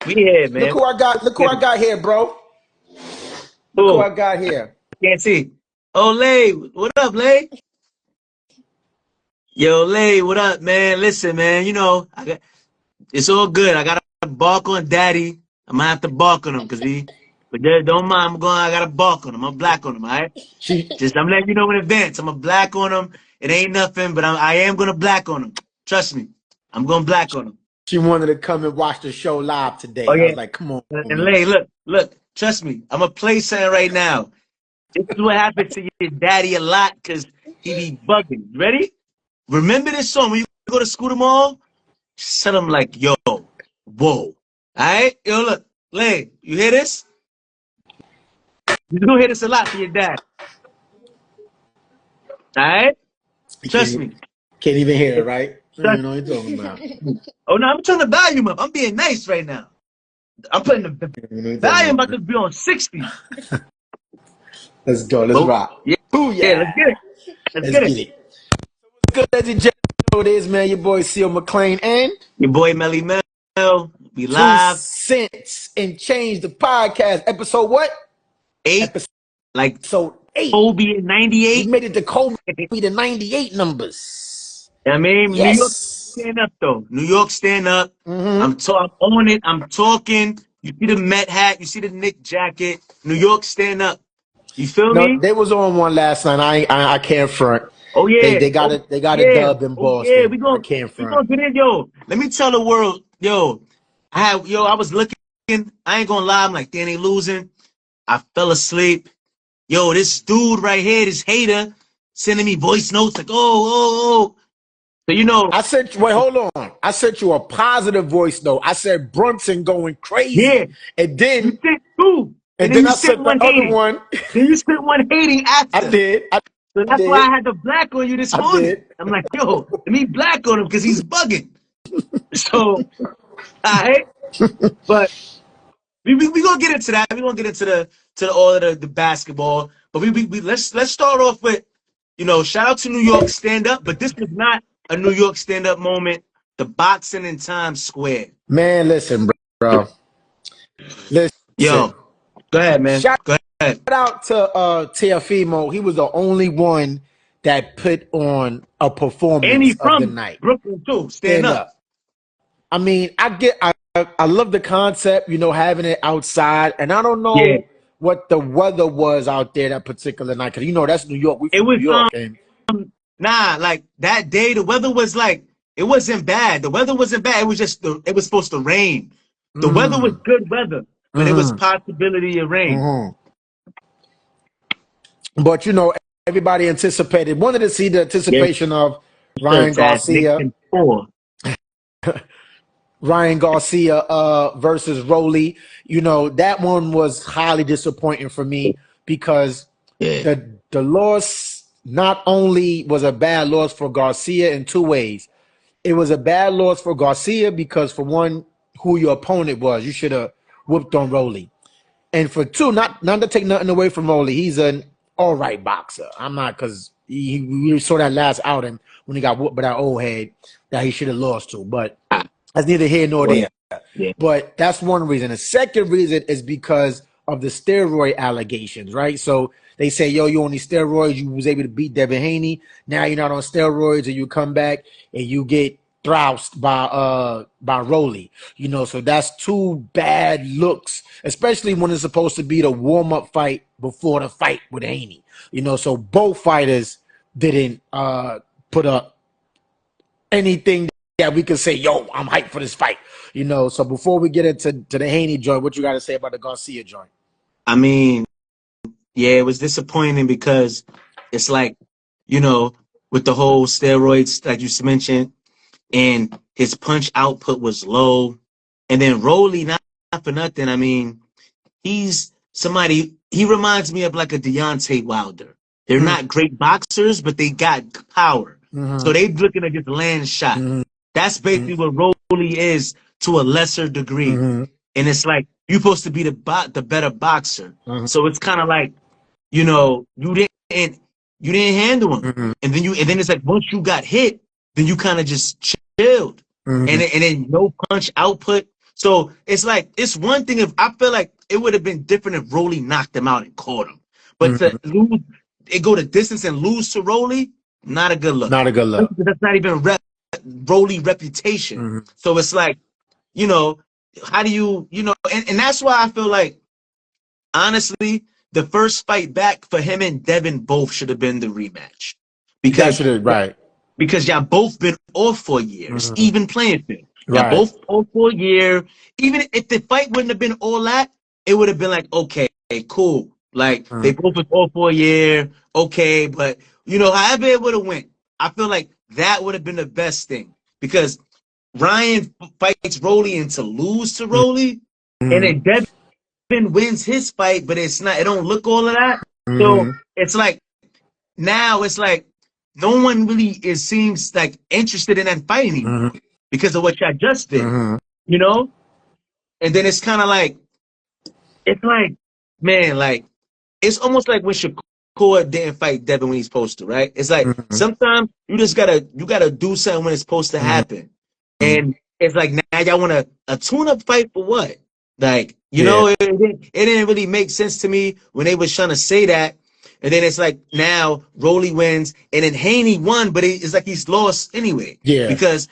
We here, Look man. who I got. Look who I got here, bro. Look who Oh, I got here. can't see. Oh, Lay, what up, Lay? Yo, Lay, what up, man? Listen, man, it's all good. I gotta bark on Daddy. I'm gonna have to bark on him but don't mind. I gotta bark on him. I'm black on him, all right? She I'm letting you know in advance. I'm a black on him. It ain't nothing, but I am gonna black on him. Trust me. I'm gonna black on him. she wanted to come and watch the show live Oh, today. I yeah. was like, come on, And homie. Lay, look, trust me. I'm gonna play something right now. This is what happened to your daddy a lot because he be bugging. You ready? Remember this song when you go to school tomorrow? Just tell him like, yo, whoa. All right? Yo, look, Lay, you hear this? You're gonna hear this a lot to your dad. All right? You Trust me. can't even hear it, right? You Trust know what you're talking about. me. Oh no, I'm turning the volume up. I'm being nice right now. I'm putting the You know what you're talking volume about about. to be on 60. Let's go. Let's But rock. yeah, yeah, Booyah. let's get it. Let's Let's get it. get it. Good, ladies and gentlemen. You know what it is, man. Your boy, Seal McLean and Your boy Melly Mel. We 2 cents and change the podcast. Episode what? 8, Episode like 8. Kobe in We 98. made it to Kobe the 98 numbers. I mean, New York Yes. stand up though. New York stand up. Mm-hmm. I'm on it. I'm talking. You see the Met hat. You see the Knick jacket. New York stand up. You feel No, me? they was on one last night. I can't front. Oh yeah. They got Oh it. They got a yeah. dub in Oh yeah. Boston. I can't We front. gonna get in, yo. Let me tell the world, yo. I was looking. I ain't gonna lie. I'm like, they ain't losing. I fell asleep. Yo, this dude right here, this hater, sending me voice notes like, oh. So I sent you. Wait, hold on. I sent you a positive voice note. I said Brunson going crazy, yeah. and You then sent two, and and then then you I sent sent the one other hating. one. Then you sent one hating I after. did. So I that's why did. I had the black on you this I morning. did. I'm like, yo, let me black on him because he's bugging. So, all right, but we gonna get into that. We gonna get into the all of the basketball. But we let's start off with, shout out to New York stand up. But this was not a New York stand up moment. The boxing in Times Square. Man, listen, bro. Listen. Yo, go ahead, man. Shout Go ahead. out to Teofimo. He was the only one that put on a And performance he of the from night. Brooklyn too. Stand Stand up. up. I mean, I love the concept, having it outside, and I don't Yeah. know what the weather was out there that particular night because that's New York. We It from New was York, and nah, like that day the weather was like it wasn't bad. The weather wasn't bad. It was just it was supposed to rain. The weather was mm, good weather, but it was mm, possibility of rain. mm. But everybody wanted to see the Yes, anticipation of Ryan shirts at Garcia, Nixon 4. Versus Rolly. That one was highly disappointing for me because Yeah. the loss not only was a bad loss for Garcia in two ways. It was a bad loss for Garcia because, for one, who your opponent was, you should have whooped on Rolly. And for two, not to take nothing away from Rolly, he's an all right boxer. I'm not, because we saw that last outing when he got whooped by that old head that he should have lost to. But that's neither here nor there. Yeah. But that's one reason. The second reason is because of the steroid allegations, right? So they say, yo, you on these steroids, you was able to beat Devin Haney. Now you're not on steroids, and you come back and you get thrust by Rolly. So that's two bad looks, especially when it's supposed to be the warm-up fight before the fight with Haney. So both fighters didn't put up anything that we could say, yo, I'm hyped for this fight. So before we get into the Haney joint, what you got to say about the Garcia joint? I mean, yeah, it was disappointing because it's like, with the whole steroids, like you mentioned, and his punch output was low. And then Rolly, not for nothing, I mean, he's somebody, he reminds me of like a Deontay Wilder. They're not great boxers, but they got power. So they looking to just land shot. That's basically what Rolly is to a lesser degree. And it's like, you're supposed to be the better boxer. So it's kind of like, you didn't handle him. And then it's like, once you got hit, then you kind of just chilled. And then no punch output. So it's like it's one thing if I feel like it would have been different if Rolly knocked him out and caught him, but to Mhm. lose, it go the distance and lose to Rolly, not a good look. Not a good look. That's not even Rolly reputation. Mhm. So it's like, you know, how do and that's why I feel like honestly, the first fight back for him and Devin both should have been the rematch That because should have right. y'all both been off for years, Mhm. even playing field. Y'all Right. both off for a year. Even if the fight wouldn't have been all that, it would have been like, okay, cool. Like they Mhm. both was off for a year, okay, but however it would have went, I feel like that would have been the best thing because Ryan fights Rolly and to lose to Rolly, and Mhm. then Devin wins his fight, but it don't look all of that. So Mhm. it's like now it's like no one really seems like interested in that fight anymore Mhm. because of what y'all just did, Mhm. you know? And then it's like, man, like it's almost like when Shakur didn't fight Devin when he's supposed to, right? It's like Mhm. sometimes you gotta do something when it's supposed to Mhm. happen. And it's like now y'all want a tune-up fight for what? Like, Yeah. it didn't really make sense to me when they was trying to say that. And then it's like now Rolly wins, and then Haney won, but it's like he's lost anyway Yeah. because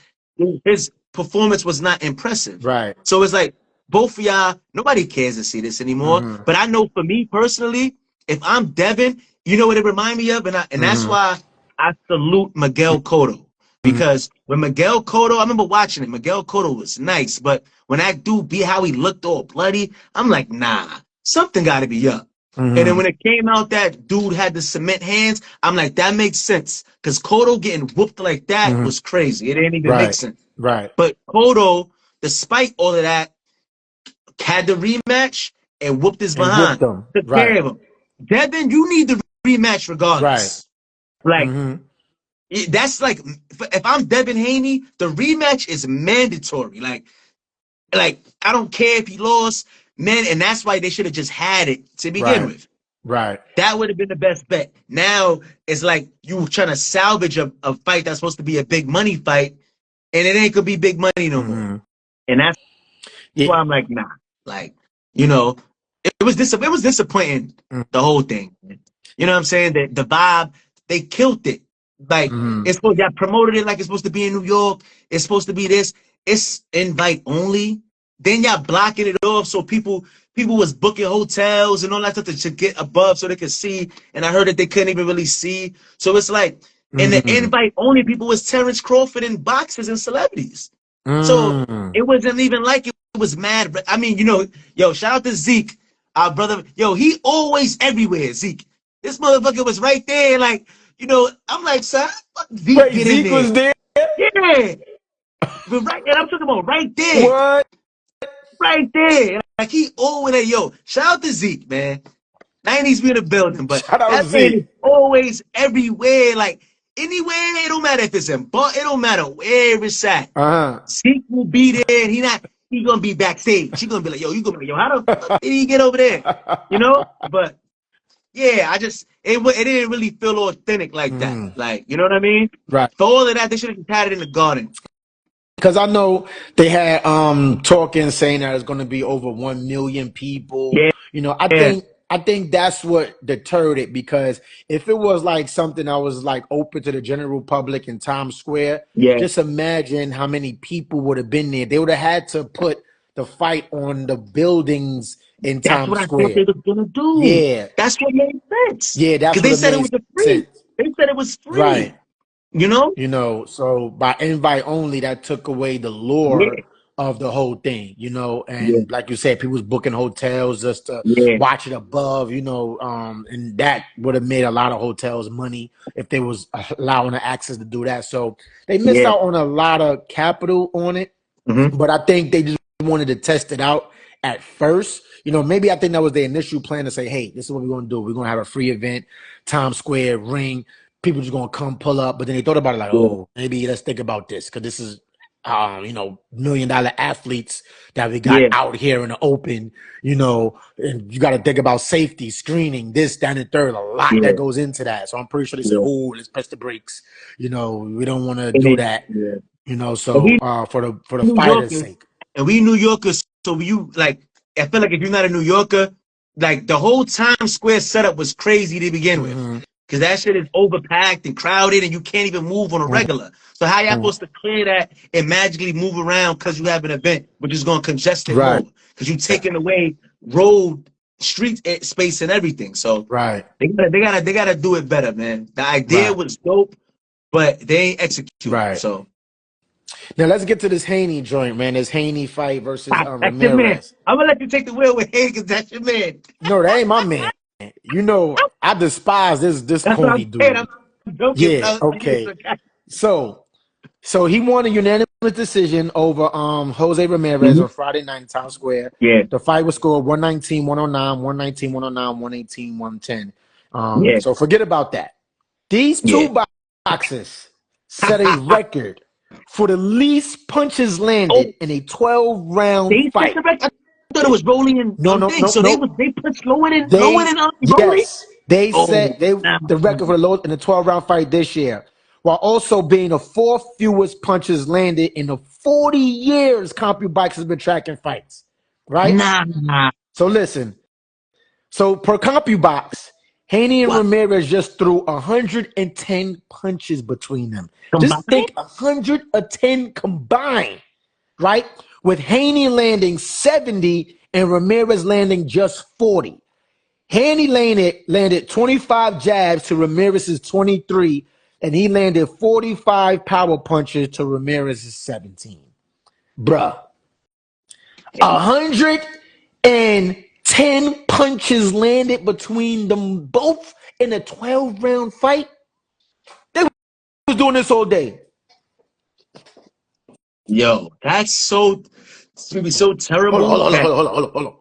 his performance was not impressive. Right. So it's like both of y'all, nobody cares to see this anymore. Mhm. But I know for me personally, if I'm Devin, you know what it remind me of, and that's Mhm. why I salute Miguel Cotto Mhm. because when Miguel Cotto, I remember watching it. Miguel Cotto was nice, but when that dude be how he looked all bloody, I'm like, nah, something got to be up. And then Mhm. when it came out that dude had the cement hands, I'm like, that makes sense. Because Cotto getting whooped like that Mhm. was crazy. It didn't even make Right. sense. Right. But Cotto, despite all of that, had the rematch and whooped his And whooped behind. them. Took care Right. of him. Devin, you need the rematch Right. regardless. Like, Mhm. that's like, if I'm Devin Haney, the rematch is mandatory. Like I don't care if he lost, man, and that's why they should have just had it to begin Right. with. Right. That would have been the best bet. Now it's like you trying to salvage a fight that's supposed to be a big money fight, and it ain't gonna be big money no more. Mhm. And that's Yeah. why I'm like, nah. Like, you know, it was disappointing, Mhm. the whole thing. You know what I'm saying? The vibe, they killed it. Like Mhm. it's supposed y'all promoted it like it's supposed to be in New York. It's supposed to be this. It's invite only. Then y'all blocking it off so people was booking hotels and all that stuff to get above so they could see. And I heard that they couldn't even really see. So it's like, and the Mhm. invite only people was Terrence Crawford and boxers and celebrities. So Mhm. it wasn't even like it was mad. But I mean, yo, shout out to Zeke, our brother. Yo, he always everywhere, Zeke. This motherfucker was right there. Like, I'm like, son, fuck Zeke Wait, get in Zeke there. was there? Yeah. But and I'm talking about right there. What? Right there. Like he always, yo, shout out to Zeke, man. 90s be in the building, but Shout out that man is Zeke. always everywhere. Like anywhere, it don't matter if it's in but it don't matter where it's at. Uh Zeke will be there, and he gonna be backstage. He gonna be like, yo, you gonna be like, yo, how the fuck huh. did he get over there? But yeah, it didn't really feel authentic like that. Mhm. Like, you know what I mean? Right. For all of that, they should have just had it in the garden. Because I know they had talking saying that it's going to be over 1 million people. Yeah, You know, I think that's what deterred it because if it was like something that was like open to the general public in Times Square, yeah. just imagine how many people would have been there. They would have had to put the fight on the buildings in That's what Times I thought they Square. was gonna do. Yeah, That's what made sense. yeah, that's Because what they it said it made was a free. sense. They said it was Right. free. You know? So by invite only, that took away the lure Yeah, of the whole thing, yeah, and like you said, people was booking hotels just to yeah, watch it above, and that would have made a lot of hotels money if they was allowing the access to do that. So they missed yeah. out on a lot of capital on it, Hmm. but I think they just wanted to test it out at first. Maybe I think that was the initial plan to say, hey, this is what we're going to do. We're going to have a free event, Times Square, ring. People just going to come pull up. But then they thought about it like, Yeah, oh, maybe let's think about this because this is, $1 million athletes that we got yeah, out here in the open, and you got to think about safety, screening, this, that, and third. A lot that yeah, goes into that. So I'm pretty sure they said, yeah. oh, let's press the brakes. We don't want to And do then, that, yeah. And so he for the New fighter's Yorkers. sake. and we New Yorkers, so you like. I feel like if you're not a New Yorker, like the whole Times Square setup was crazy to begin with, Mm-hmm. because that shit is overpacked and crowded, and you can't even move on a regular. So how y'all supposed to clear that and magically move around because you have an event, which is going to congest it Right. more because you're taking away road, street space, and everything. So Right. they gotta do it better, man. The idea Right. was dope, but they ain't executing. Right. So Now let's get to this Haney joint, man. This Haney fight versus that's your man. Ramirez. I'm gonna let you take the wheel with Hayden because that's your man. No, that ain't my man. You know, I despise this That's what corny I'm saying. dude. I'm joking, Yeah, but I'm being okay. sarcastic. So he won a unanimous decision over Jose Ramirez Mhm. on Friday night in Times Square. Yeah, The fight was scored 119, 109, 119, 109, 118, 110. yeah, So forget about that. These yeah. two boxers set a record for the least punches Oh, landed in a 12-round they set fight. the record. I thought it was rolling and No, no, thing. no, So no. they put lower They than rolling. yes, they Oh, set nah. the record for the lowest in the 12-round fight this year, while also being the fourth fewest punches landed in the 40 years CompuBikes has been tracking fights. Right? Nah. So listen. So per CompuBox, Haney and What? Ramirez just threw 110 punches between them. Just Combined? think 110 combined, right? With Haney landing 70 and Ramirez landing just 40. Haney landed 25 jabs to Ramirez's 23, and he landed 45 power punches to Ramirez's 17. Bruh. 110 punches landed between them both in a 12-round fight. They was doing this all day. Yo, it's gonna be so Hold on, hold terrible on, that hold on, hold on, hold on.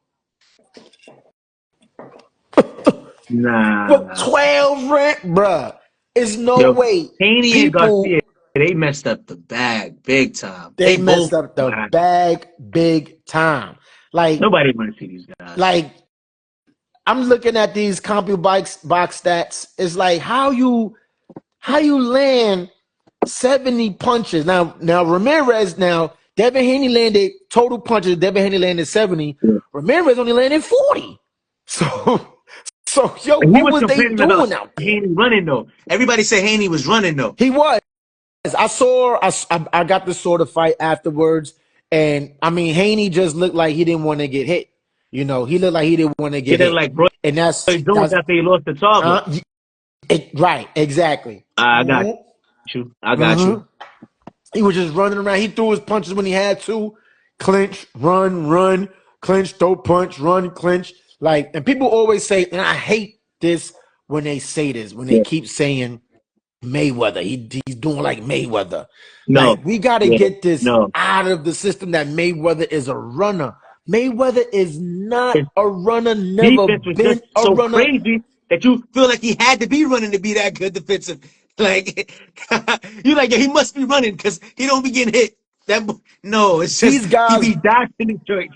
For nah. 12 rounds, bruh. It's no Yo, way. Haney and People, Garcia, they messed up the bag big time. they They messed both up the nah. bag big time. Like, Nobody want to see these guys. like I'm looking at these box stats. It's like how you land 70 punches. Now Ramirez, Devin Haney landed total punches. Devin Haney landed 70. Yeah. Ramirez only landed 40. So yo, And he what was was they complaining about doing out there? Haney running though. Everybody said Haney was running though. He was. I got the sort of fight afterwards, and I mean Haney just looked like he didn't want to get hit. You know, he looked like he didn't want to He get didn't hit, like Roy and Jones that's after he lost to Tarver. right, exactly. I got Mm-hmm. you. I got Mm-hmm. you. He was just running around. He threw his punches when he had to. Clinch, run, clinch, throw punch, run, clinch. Like, and people always say, and I hate this when they say this, when they Yeah. keep saying Mayweather. He's doing like Mayweather. No. Like, we got to Yeah. get this No. out of the system that Mayweather is a runner. Mayweather is not His a runner, never defense was just been a so runner. crazy that you feel like he had to be running to be that good defensive. Like you like, yeah, he must be running because he don't be getting hit. No, it's just These he guys, be dodging the joints.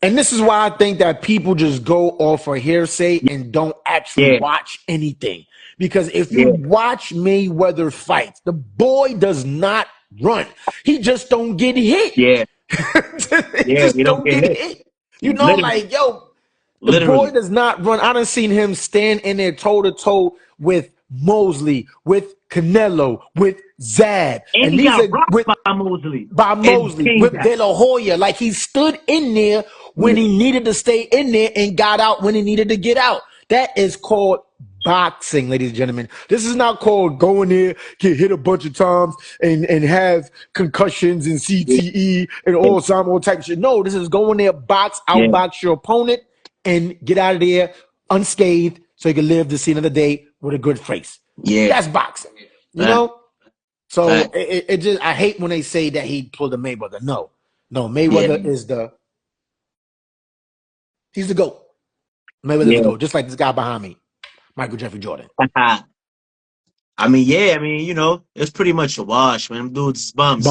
and this is why I think that people just go off of hearsay and don't actually Yeah, watch anything. Because if you yeah, watch Mayweather fights, the boy does not run. He just don't get hit. yeah, He yeah. just You don't don't get get hit. hit. You know, Literally, like, yo, the boy literally. does not run. I done seen him stand in there toe to toe with Mosley, with Canelo, with Zab. And And he these got are rocked with by Mosley by and Mosley, came with back. De La Hoya. Like he stood in there when Yeah, he needed to stay in there and got out when he needed to get out. That is called boxing, ladies and gentlemen. This is not called going there, get hit a bunch of times and have concussions and yeah, CTE and yeah, all type of shit. No, this is going there, yeah, outbox your opponent and get out of there unscathed so you can live to see another day with a good face. yeah. That's boxing. You Fact, know? So fact. it just I hate when they say that he pulled a Mayweather. No, Yeah, Mayweather is he's the GOAT. Mayweather's the yeah. GOAT, just like this guy behind me, Michael Jeffrey Jordan. I mean, yeah. I mean, it's pretty much a wash, man. Them dudes is bums.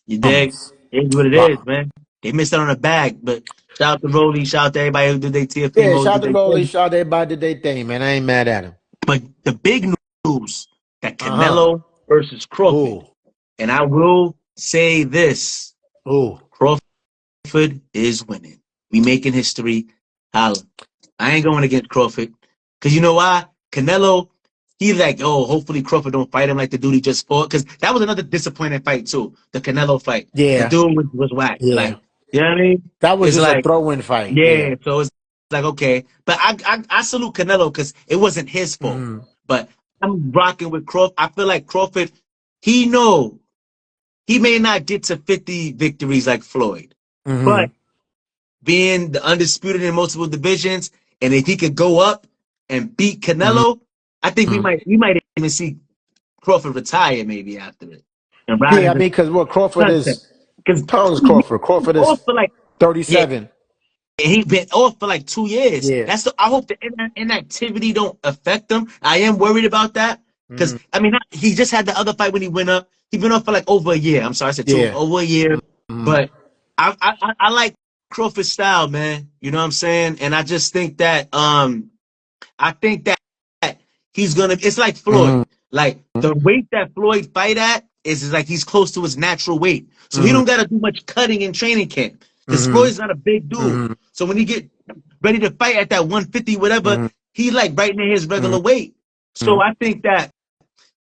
You dig? Bums. It is what it is, Bum. man. They missed out on a bag, but shout out to Rolly, shout out to everybody who did their TFP Yeah, mode, shout out did to their Rolly, thing. shout out to everybody did their thing, man. I ain't mad at him. But the big news that Uh-huh. Canelo versus Crawford, Who? and I will say this: Who? Crawford Crawford is winning. We making history. Holla. I ain't going against Crawford. Cause you know why? Canelo, he's like, oh, hopefully Crawford don't fight him like the dude he just fought. Cause that was another disappointing fight too. The Canelo fight. The Yeah, dude was whack. yeah. Like, you know what I mean? That was It's just a like, throw-in fight. Yeah. yeah. So it's like, okay. But I salute Canelo because it wasn't his fault. Mm-hmm. But I'm rocking with Crawford. I feel like Crawford, he know he may not get to 50 victories like Floyd. Mm-hmm. But being the undisputed in multiple divisions, and if he could go up and beat Canelo, I think Mm-hmm. we might even see Crawford retire maybe after it and ride Yeah, I in the mean, because what Crawford sunset. is, Because how old is he's Crawford? Crawford off is for like yeah, 37. he been off for like 2 years. Yeah. That's the I hope the inactivity don't affect him. I am worried about that because Mm-hmm. I mean he just had the other fight when he went up. He been off for like over a year. I'm sorry, I said two Yeah. over a year, Mm-hmm. but I like Crawford's style, man. You know what I'm saying? And I just think that I think that he's gonna. It's like Mm-hmm. Floyd. Like the weight that Floyd fight at is like he's close to his natural weight, so he Mm-hmm. don't gotta do much cutting in training camp because Mm-hmm. Floyd's not a big dude. Mm-hmm. So when he get ready to fight at that 150, whatever, Mm-hmm. he like right near his Mm-hmm. regular weight. So I think that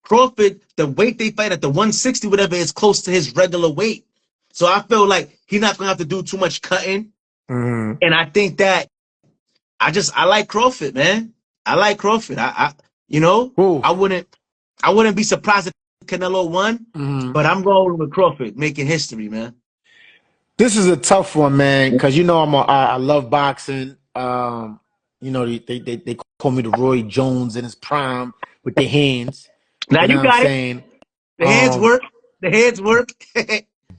Crawford, the weight they fight at the 160, whatever, is close to his regular weight. So I feel like he's not gonna have to do too much cutting, Mm-hmm. and I think that I like Crawford, man. I like Crawford. You know, Ooh. I wouldn't be surprised if Canelo won, Mm-hmm. but I'm going with Crawford, making history, man. This is a tough one, man, because you know I love boxing. You know they call me the Roy Jones in his prime with the hands. Now You know you what I'm got it. saying? The hands work. The hands work.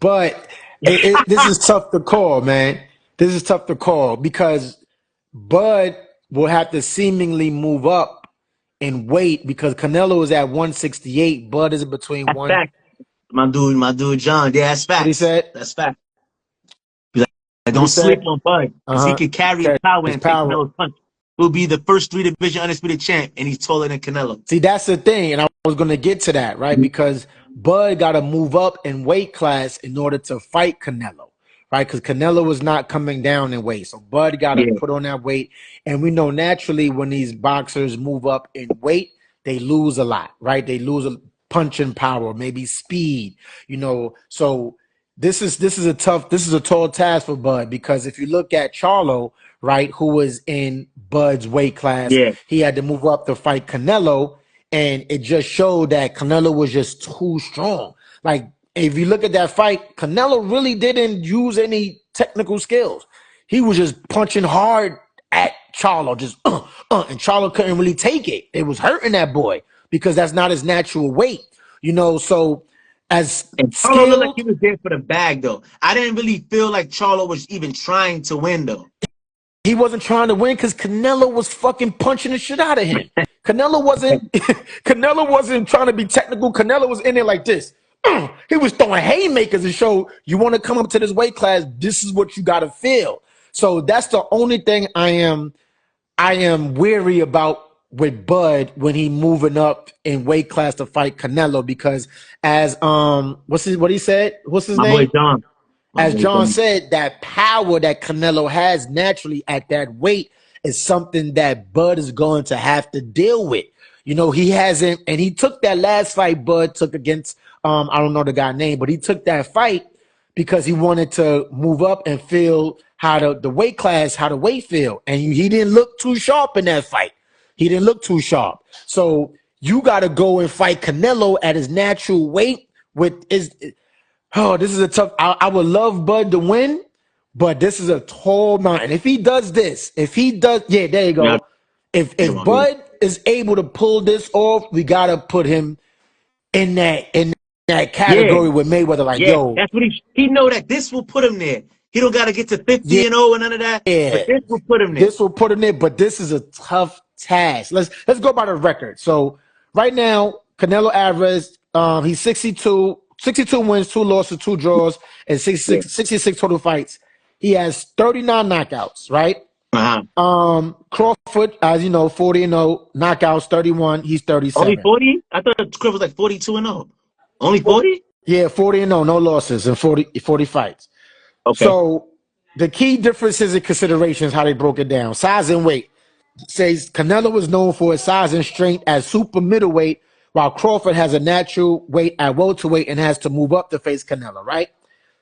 But this is tough to call, man. This is tough to call because Bud will have to seemingly move up in weight because Canelo is at 168. Bud is between That's one. fact. My dude, John. Yeah, that's What he facts. said? That's fact. He's like, What he don't sleep said? on Bud because he Uh huh. can carry his power His and take power. Canelo's punch. He'll be the first three division undisputed champ, and he's taller than Canelo. See, that's the thing, and I was going to get to that, right? Because Bud got to move up in weight class in order to fight Canelo, right? Because Canelo was not coming down in weight, so Bud got to Yeah, put on that weight. And we know naturally when these boxers move up in weight, they lose a lot, right? They lose a punching power, maybe speed, you know. So this is a tall task for Bud because if you look at Charlo, right, who was in Bud's weight class, yeah. he had to move up to fight Canelo, and it just showed that Canelo was just too strong. Like if you look at that fight, Canelo really didn't use any technical skills. He was just punching hard at Charlo, just and Charlo couldn't really take it. It was hurting that boy because that's not his natural weight, you know. So as And Charlo looked like he skilled, was there for the bag, though. I didn't really feel like Charlo was even trying to win, though. he wasn't trying to win because Canelo was fucking punching the shit out of him. Canelo wasn't Canelo wasn't trying to be technical. Canelo was in there like this. He was throwing haymakers to show you want to come up to this weight class. This is what you got to feel. So that's the only thing I am weary about with Bud when he moving up in weight class to fight Canelo because as what he said? What's his My boy name? John. My As boy John John. said, that power that Canelo has naturally at that weight is something that Bud is going to have to deal with. You know, he hasn't, and he took that last fight Bud took against, I don't know the guy's name, but he took that fight because he wanted to move up and feel how the weight class, how the weight feel. And he didn't look too sharp in that fight. He didn't look too sharp. So you got to go and fight Canelo at his natural weight with his. Oh, this is a tough. I would love Bud to win, but this is a tall mountain. If he does this, if he does, yeah, there you Yeah, go. If Bud is able to pull this off, we gotta put him in that yeah, category with Mayweather. Like, yeah. yo, That's what he know that this will put him there. He don't got to get to 50 yeah, and 0 and none of that, but this will put him there. this will put him there. But this is a tough task. Let's go by the record. So right now, Canelo Alvarez, he's 62 wins, 2 losses, 2 draws, and Yeah. 66 total fights. He has 39 knockouts, right? Uh-huh. Crawford, as you know, 40 and 0, knockouts, 31. He's Only 37. 40? I thought the script was like 42 and 0. Only 40? Yeah, 40 and 0, no losses, and 40 fights. Okay. So the key differences and considerations how they broke it down. Size and weight. Says Canelo is known for his size and strength as super middleweight, while Crawford has a natural weight at welterweight and has to move up to face Canelo, right?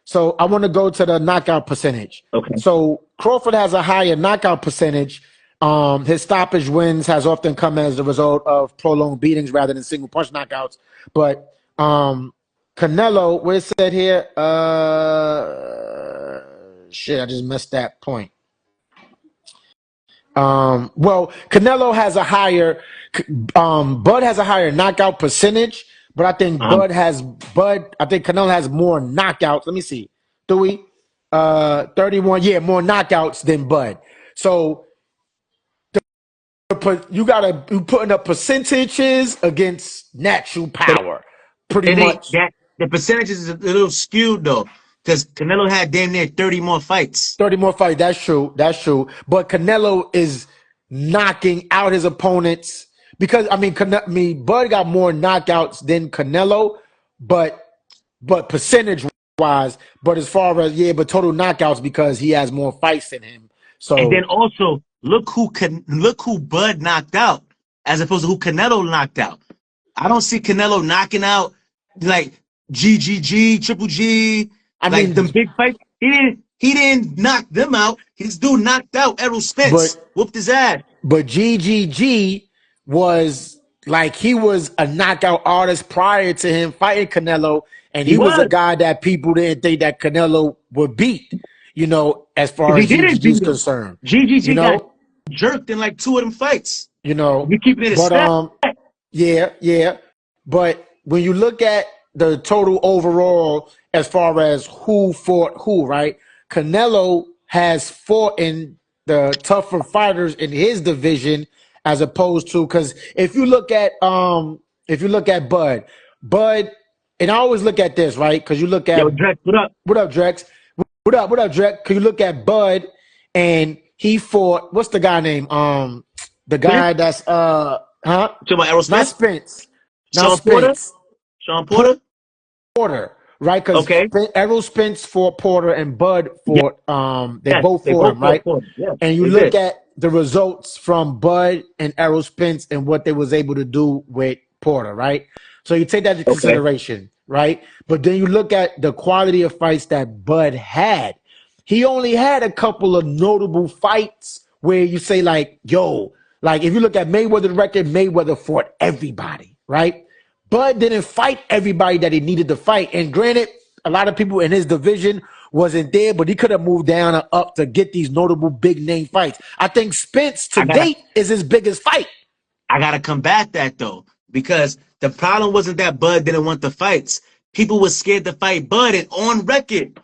So I want to go to the knockout percentage. Okay. So Crawford has a higher knockout percentage. His stoppage wins has often come as a result of prolonged beatings rather than single punch knockouts. But Canelo, what it said here, shit, I just missed that point. Well, Canelo has a higher, Bud has a higher knockout percentage, but I think I think Canelo has more knockouts. Let me see. Do we? 31, yeah, more knockouts than Bud. So you putting up percentages against natural power. Pretty much. That the percentages is a little skewed though, because Canelo had damn near 30 more fights. 30 more fights. That's true. That's true. But Canelo is knocking out his opponents because Bud got more knockouts than Canelo, but percentage wise. But as far as but total knockouts because he has more fights than him. So and then also look who Bud knocked out as opposed to who Canelo knocked out. I don't see Canelo knocking out like GGG, Triple G. Them big fights. He didn't knock them out. His dude knocked out Errol Spence. Whooped his ass. But GGG was like he was a knockout artist prior to him fighting Canelo, and he was a guy that people didn't think that Canelo would beat. As far as GGG is concerned, GGG got jerked in like 2 of them fights. We keeping it a stat. Yeah. But when you look at the total overall, as far as who fought who, right? Canelo has fought in the tougher fighters in his division, as opposed to because if you look at Bud, and I always look at this, right? Because you look at Drex, what up? What up, Drex? What up, Drex? Because you look at Bud, and he fought what's the guy name? The guy that's Talking about Errol Spence? Not Spence. Sean Spence. Sean Porter? Porter, right? Because Errol Spence fought Porter and Bud fought. They both fought him, right? Yeah, and you look at the results from Bud and Errol Spence and what they was able to do with Porter, right? So you take that into consideration, right? But then you look at the quality of fights that Bud had. He only had a couple of notable fights where you say like, like if you look at Mayweather's record, Mayweather fought everybody, right? Bud didn't fight everybody that he needed to fight. And granted, a lot of people in his division wasn't there, but he could have moved down or up to get these notable big name fights. I think Spence to date is his biggest fight. I got to combat that though, because the problem wasn't that Bud didn't want the fights. People were scared to fight Bud, and on record,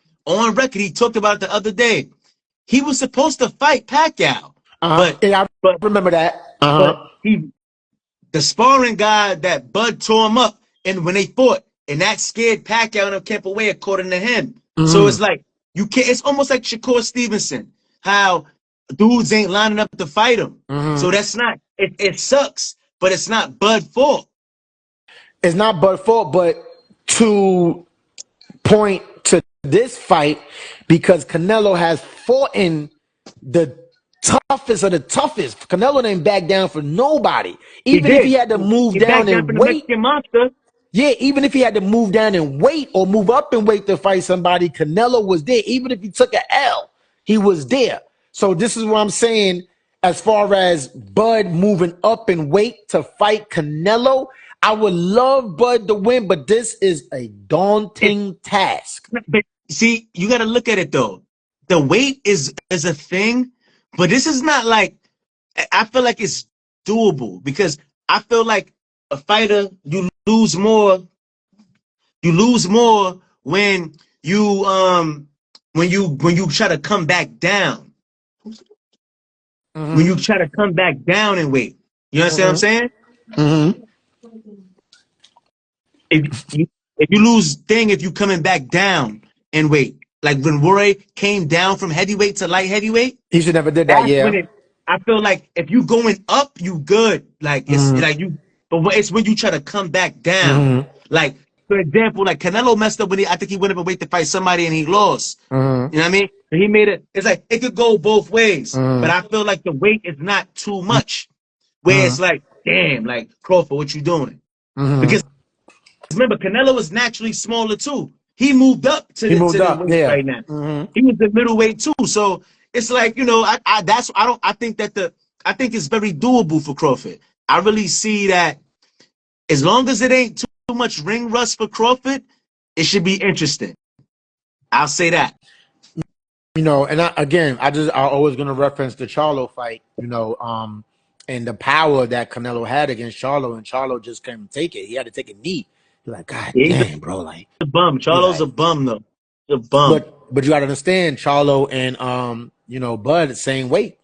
he talked about it the other day. He was supposed to fight Pacquiao. I remember that. But the sparring guy that Bud tore him up, and when they fought, and that scared Pacquiao and kept away, according to him. So it's like you can't. It's almost like Shakur Stevenson, how dudes ain't lining up to fight him. So that's not. It sucks, but it's not Bud's fault. It's not Bud's fault, but to point to this fight, because Canelo has fought in the toughest of the toughest. Canelo didn't back down for nobody. Even if he had to move down and wait. Yeah, even if he had to move down and wait or move up and wait to fight somebody, Canelo was there. Even if he took an L, he was there. So this is what I'm saying as far as Bud moving up in weight to fight Canelo. I would love Bud to win, but this is a daunting task. But see, you got to look at it though. The weight is a thing, but this is not like, I feel like it's doable because I feel like a fighter, you lose more when you try to come back down. When you try to come back down in weight. You understand what I'm saying? If you lose if you coming back down in weight. Like when Roy came down from heavyweight to light heavyweight. He should never did that, yeah. I feel like if you going up, you good. Like it's like you, but it's when you try to come back down. Like for example, like Canelo messed up when I think he went up and wait to fight somebody and he lost. You know what I mean? So he made it. It's like it could go both ways, but Mm-hmm. I feel like the weight is not too much. Where it's like, damn, like Crawford, what you doing? Mm-hmm. Because remember, Canelo was naturally smaller too. He moved up He to moved the up. weight Yeah. right now. Mm-hmm. He was the middleweight too. So it's like, I think that I think it's very doable for Crawford. I really see that as long as it ain't too much ring rust for Crawford, it should be interesting. I'll say that. And I always gonna reference the Charlo fight, and the power that Canelo had against Charlo, and Charlo just couldn't take it. He had to take a knee. You're like, God Yeah, he's damn, bro. Like, a bum. he's Charlo's a like, bum though. He's a bum. but you gotta understand, Charlo and Bud the same weight,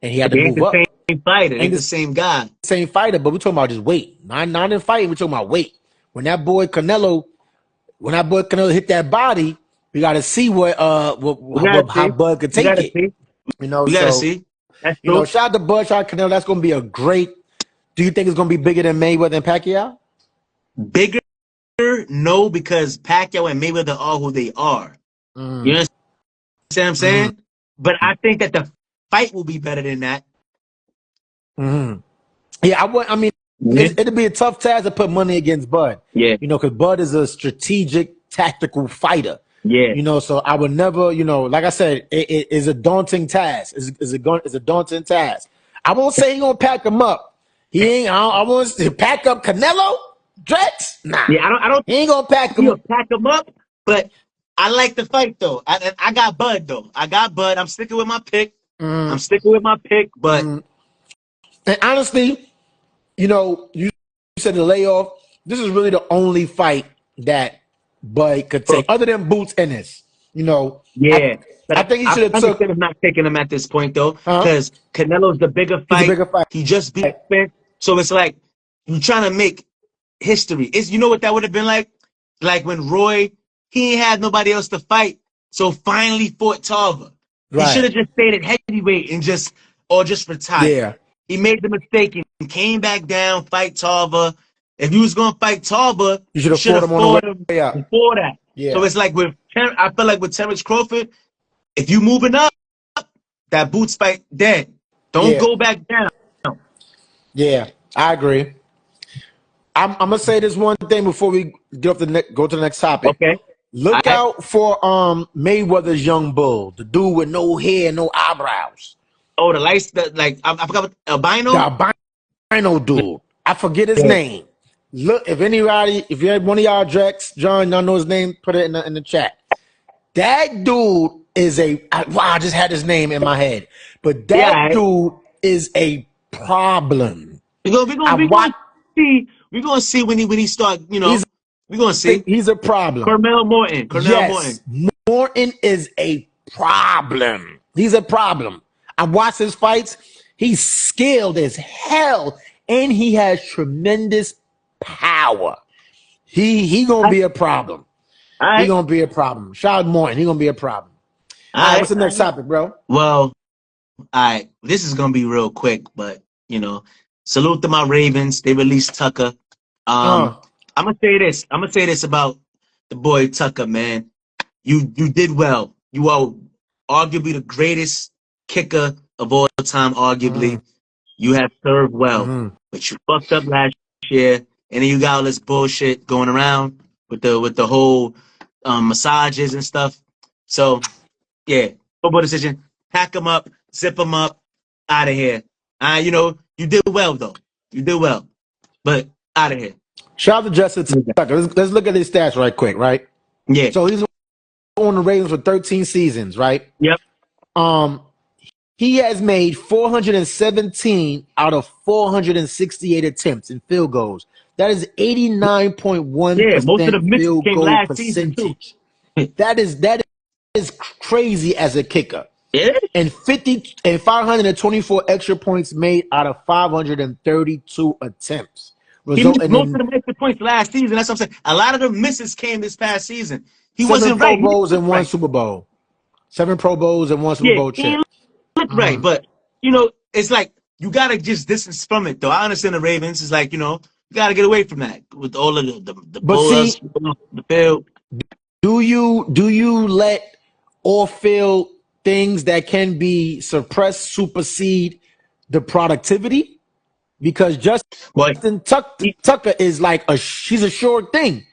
and he had to They ain't move the up. same fighter. They Ain't ain't the the same guy. same fighter, but we talking about just weight. Not in fighting, we talking about weight. When that boy Canelo, hit that body, we gotta see We gotta how see. Bud could We take gotta it. see. We gotta So see. That's true. shout out to Bud, shout out to Canelo. That's gonna be a great. Do you think it's gonna be bigger than Mayweather and Pacquiao? Bigger, no, because Pacquiao and Mayweather are who they are. You Mm, understand what I'm mm, saying? But I think that the fight will be better than that. mm. Yeah, I would. I mean, Yeah. it'd be a tough task to put money against Bud. Yeah. Because Bud is a strategic, tactical fighter. Yeah. So I would never, like I said, it is a daunting task. It's a daunting task. I won't say he gonna pack him up. He ain't. I won't say pack up Canelo, Drex. Nah, Yeah. I don't he ain't gonna pack him. he'll pack him up, but I like the fight though. I got Bud though. I got Bud. I'm sticking with my pick. I'm Mm, sticking with my pick, but mm. And honestly, you said the layoff. This is really the only fight that Bud could take, other than Boots Ennis. I yeah. But I think he I should have understand took. him not taking him at this point though, Huh? because Canelo's the bigger He's a fight. bigger fight. He just beat Spence, so it's like you're trying to make history. It's you know what that would have been like when Roy he ain't had nobody else to fight, so finally fought Tarver. He should Right. have just stayed at heavyweight and just retired. Yeah. He made the mistake and came back down, fight Tarver. If you was gonna fight Tarver, You should you have should fought have him on the fought him way up. before that. So Yeah. it's like I feel like with Terrence Crawford, if you moving up, that boots fight dead. Don't Yeah. go back down. Yeah. I agree. I'm gonna say this one thing before we get off go to the next topic. Okay. All Look right. out for Mayweather's young bull, the dude with no hair, no eyebrows. Oh, the lights that like I forgot what albino. The albino dude. I forget his Yeah. name. Look, if you're one of y'all Drex, John, y'all know his name, put it in the chat. That dude is I just had his name in my head. But Yeah. All that right. dude is a problem. I We watch gonna see. We gonna see when he start. he's We gonna see. he's a problem. Cornell Morton. Cornell Yes, Morton. Morton is a problem. He's a problem. I watch his fights. He's skilled as hell, and he has tremendous power. He gonna All be a problem. He right. gonna be a problem. Shout out Morton. He gonna be a problem. All right, All what's the right. next topic, bro? Well, all right. This is gonna be real quick, but salute to my Ravens. They released Tucker. Uh, I'm gonna say this. I'm gonna say this about the boy Tucker, man. You did well. You are arguably the greatest kicker of all time. mm, Arguably, you have served well, mm. but you fucked up last year, and then you got all this bullshit going around with the whole massages and stuff. So yeah, football decision. Pack them up, zip them up, out of here. You did well though. You did well, but out of here. Shout out to Justin Tucker. Let's look at his stats right quick, right? Yeah. So he's on the Ravens for 13 seasons, right? Yep. Um, he has made 417 out of 468 attempts in field goals. That is Yeah. Most of the 89.1% misses field came goal last season too. percentage. That is crazy as a kicker. Yeah. And 524 extra points made out of 532 attempts, He missed resulting most of in the extra points last season. That's what I'm saying. A lot of the misses came this past season. He 7 wasn't Pro right. He didn't Bowls look and one right. Super Bowl. 7 Pro Bowls and one Super Yeah, Bowl he chip. didn't look right. But it's like you gotta just distance from it though. I understand the Ravens. It's like, you gotta get away from that with all of the But bullers, see, the field. do you let off field things that can be suppressed supersede the productivity? Because But Justin he Tucker is like she's a sure thing.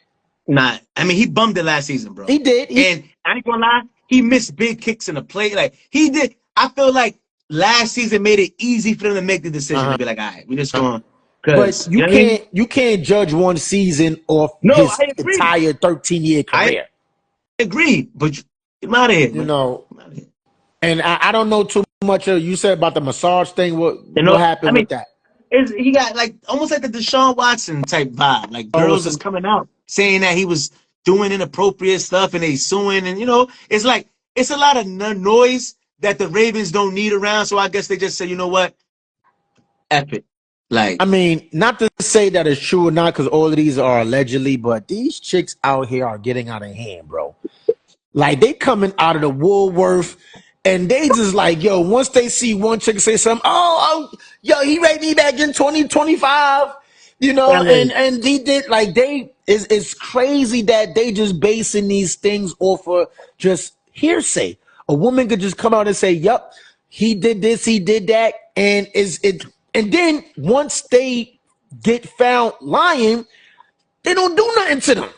not. I mean, he bummed it last season, bro. He did. And I ain't gonna lie, he missed big kicks in the play. Like he did. I feel like last season made it easy for them to make the decision to Uh-huh. be like, all right, we just going But because you know what I mean. you can't judge one season off No, his I agree. entire 13-year I career. agree. But get him out of here, You man. know, Get him outta here. and I don't know too much of you said about the massage thing. You What know, I happened mean, with that? he got like almost like the Deshaun Watson type vibe. Like Oh, girls is coming out saying that he was doing inappropriate stuff and they suing, and it's like it's a lot of noise that the Ravens don't need around. So I guess they just say, you know what, F it. I Like, mean, not to say that it's true or not, because all of these are allegedly, but these chicks out here are getting out of hand, bro. Like they coming out of the Woolworth and they just like, yo, once they see one chick say something, yo, he raped me back in 2025, LA, and he did like it's crazy that they just basing these things off of just hearsay. A woman could just come out and say, yup, he did this, he did that, and then once they get found lying, they don't do nothing to them.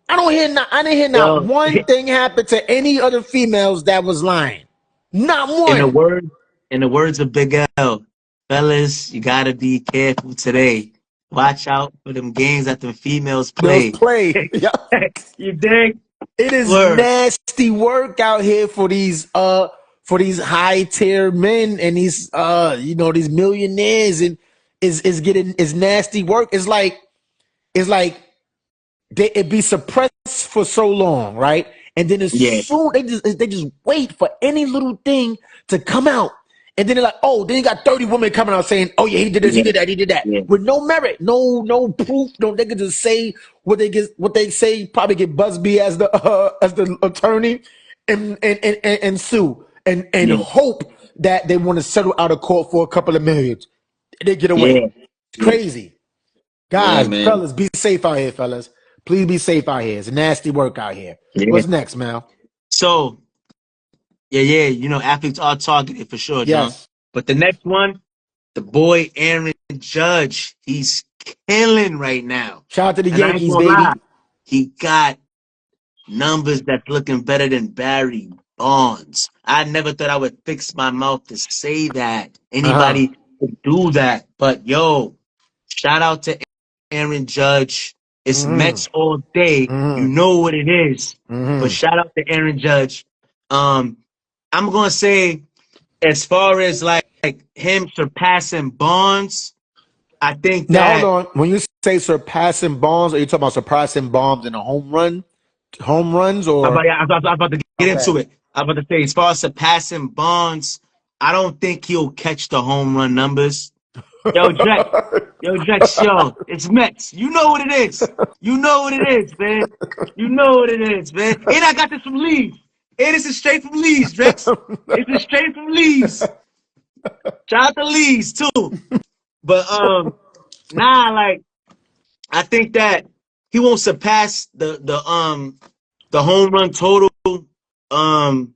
I didn't hear not yo, one thing happen to any other females that was lying. Not in the one. word, in the words of Big L, fellas, you gotta be careful today. Watch out for them games that the females Those play. play. Yeah. You dig? It is Word. nasty work out here for these high tier men and these these millionaires, and is nasty work. It's like it be suppressed for so long, right? And then as Yeah, soon they just wait for any little thing to come out, and then they're like, oh, then you got 30 women coming out saying, oh yeah, he did this, he yeah, did that, he did that, yeah, with no merit, no proof, no. They could just say what they say, probably get Busby as the attorney, and sue and yeah, hope that they want to settle out of court for a couple of millions. They get away. yeah, It's yeah, crazy. yeah, Guys, man. fellas, be safe out here, fellas. Please be safe out here. It's nasty work out here. Yeah. What's next, Mal? So, yeah, athletes are targeted for sure, John. Yes. But the next one, the boy Aaron Judge, he's killing right now. Shout out to the And I ain't Yankees, gonna lie, baby. he got numbers that's looking better than Barry Bonds. I never thought I would fix my mouth to say that. Uh-huh. Anybody could do that. But yo, shout out to Aaron Judge. It's Mm-hmm. Mets all day. You Mm-hmm. know what it is. But Mm-hmm. shout out to Aaron Judge. Um, I'm gonna say as far as like him surpassing Bonds, I think Now hold that on. When you say surpassing bombs, are you talking about surpassing bombs in a home runs, or I was about to get okay? into it. I was about to say, as far as surpassing Bonds, I don't think he'll catch the home run numbers. Yo, Jack, yo, it's Mets. You know what it is. You know what it is, man. You know what it is, man. And I got this from Leeds. And this is straight from Leeds, Drex. This is straight from Leeds. Shout out to Leeds too. But like I think that he won't surpass the home run total. Um,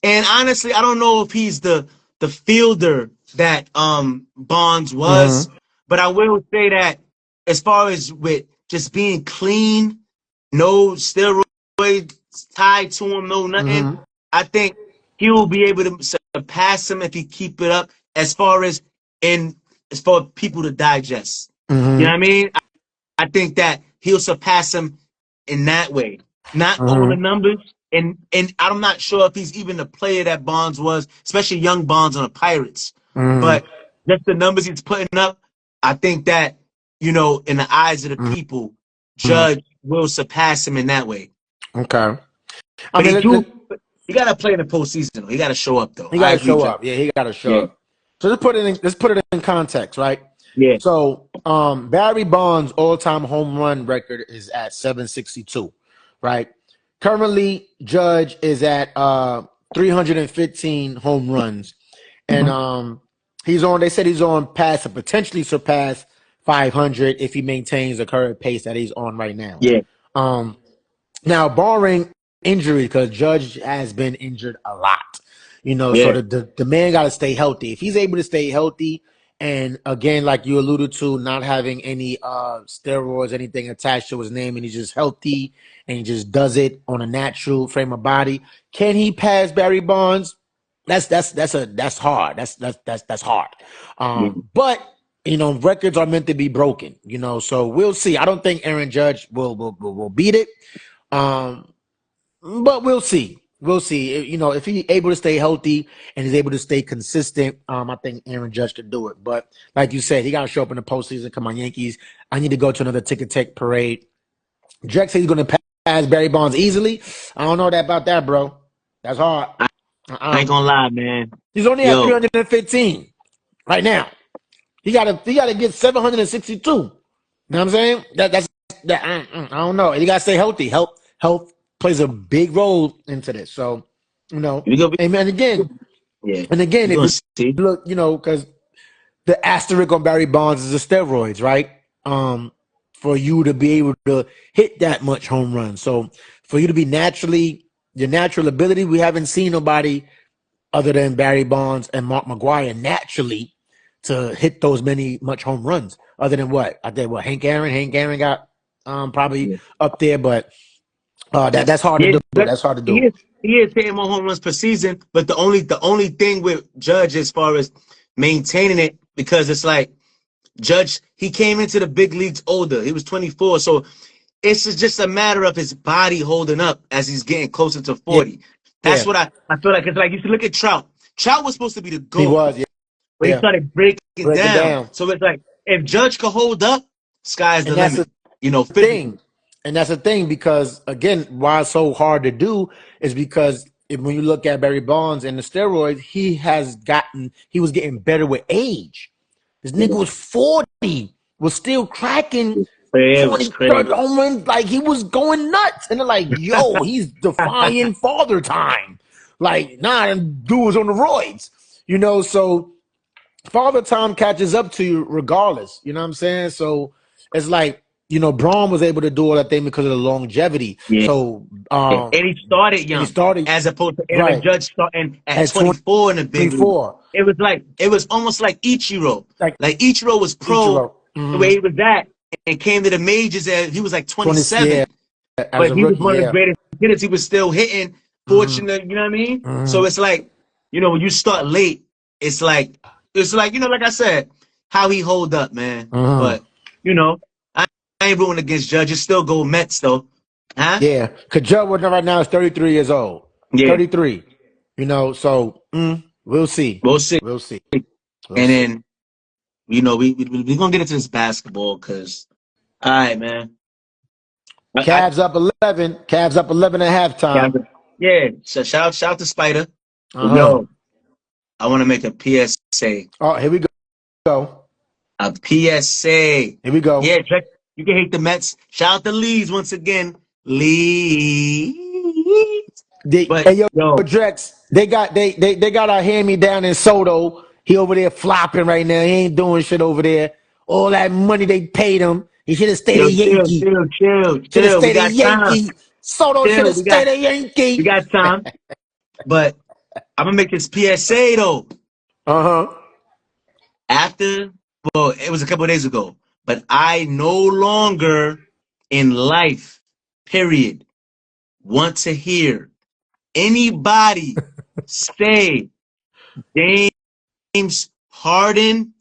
and honestly, I don't know if he's the fielder that Bonds was, Mm-hmm. but I will say that as far as with just being clean, no steroids tied to him, no nothing, Mm-hmm. I think he will be able to surpass him if he keep it up in as far as people to digest. You know what Mm-hmm. I mean? I think that he'll surpass him in that way. Not all the Mm-hmm. numbers, and I'm not sure if he's even the player that Bonds was, especially young Bonds on the Pirates. But Mm-hmm. just the numbers he's putting up, I think that in the eyes of the people, Mm-hmm. Judge will surpass him in that way. Okay. I But mean, he got to play in the postseason. Though. He got to show up though. he got I to agree, show Judge. up. Yeah, he got to show Yeah, up. So let's put it in context, right? yeah, So Barry Bonds' all-time home run record is at 762, right? Currently, Judge is at 315 home runs, and they said he's on path to potentially surpass 500 if he maintains the current pace that he's on right now. yeah, Um, Now, barring injury, because Judge has been injured a lot. So Yeah. the man got to stay healthy. If he's able to stay healthy, and again, like you alluded to, not having any steroids, anything attached to his name, and he's just healthy and he just does it on a natural frame of body, can he pass Barry Bonds? That's hard. That's hard. Yeah. But records are meant to be broken. So we'll see. I don't think Aaron Judge will beat it. But we'll see. We'll see. If he's able to stay healthy and he's able to stay consistent, I think Aaron Judge can do it. But like you said, he got to show up in the postseason. Come on, Yankees. I need to go to another ticket tech parade. Drex said he's going to pass Barry Bonds easily. I don't know about that, bro. That's hard. I ain't gonna lie, man. He's only at Yo, 315 right now. He got to get 762. You know what I'm saying? I don't know. And you got to stay healthy. Health plays a big role into this. So, we gonna be, and again, yeah. if You gonna you see? look, because the asterisk on Barry Bonds is the steroids, right? For you to be able to hit that much home run. So for you to be your natural ability, we haven't seen nobody other than Barry Bonds and Mark McGwire naturally to hit those much home runs. Other than what? I think Hank Aaron. Hank Aaron got probably Yeah. up there, but that's hard to Yeah, do. but That's hard to he do. is hitting more home runs per season. But the only thing with Judge as far as maintaining it, because it's like Judge, he came into the big leagues older. He was 24, so it's just a matter of his body holding up as he's getting closer to Yeah, 40. That's yeah, what I feel like. It's like you should look at Trout. Trout was supposed to be the he GOAT, was. Yeah, but he yeah. started breaking Break it down. down, So it's like if Judge could hold up, sky's the and that's the limit. Physically. thing. And that's the thing because again, why it's so hard to do is because when you look at Barry Bonds and the steroids, he was getting better with age. This nigga was 40, was still cracking It was 20, 30 crazy. home runs. Like he was going nuts. And they're like, yo, he's defying father time. Like, nah, dude was on the roids. So father time catches up to you regardless. You know what I'm saying? So it's like, Braun was able to do all that thing because of the longevity. Yeah. So Yeah. And he started and he young, started as opposed to Aaron right Judge starting at at 24 in the big league. 24, It was almost like Ichiro. like Like Ichiro was pro Ichiro. the way he was at and came to the majors at he was like 20, yeah, 27. as But a he was rookie, one of the yeah. greatest hitters. He was still hitting, Mm-hmm. fortunate, you know what I mean? So Mm-hmm. it's like, when you start late, it's like, like I said, how he hold up, man. Mm-hmm. But, I ain't rooting against Judge. It still go Mets though. Huh? Yeah, Kajut right now is 33 years old. Yeah. 33. So we'll see. We'll see. We'll see. We'll And see. then, we're gonna get into this basketball because all right, man. I Cavs up 11. Cavs up 11 at halftime. yeah, so shout out to Spider. But Uh-huh. yo, I want to make a PSA. Oh, here we go. A PSA. Here we go. Yeah, Drake, you can hate the Mets. Shout out to Leeds once again. Leeds. But Hey, yo, yo, Drex, they got our hand-me-down in Soto. He over there flopping right now. He ain't doing shit over there. All that money they paid him. He should have stayed a yo, chill, Yankee. chill, chill, Should have chill. We stayed a got time. Yankee. Soto should Chill. have stayed a Yankee. We got time. But I'm gonna make this PSA though. Uh-huh. It was a couple of days ago, but I no longer in life, period, want to hear anybody say James Harden.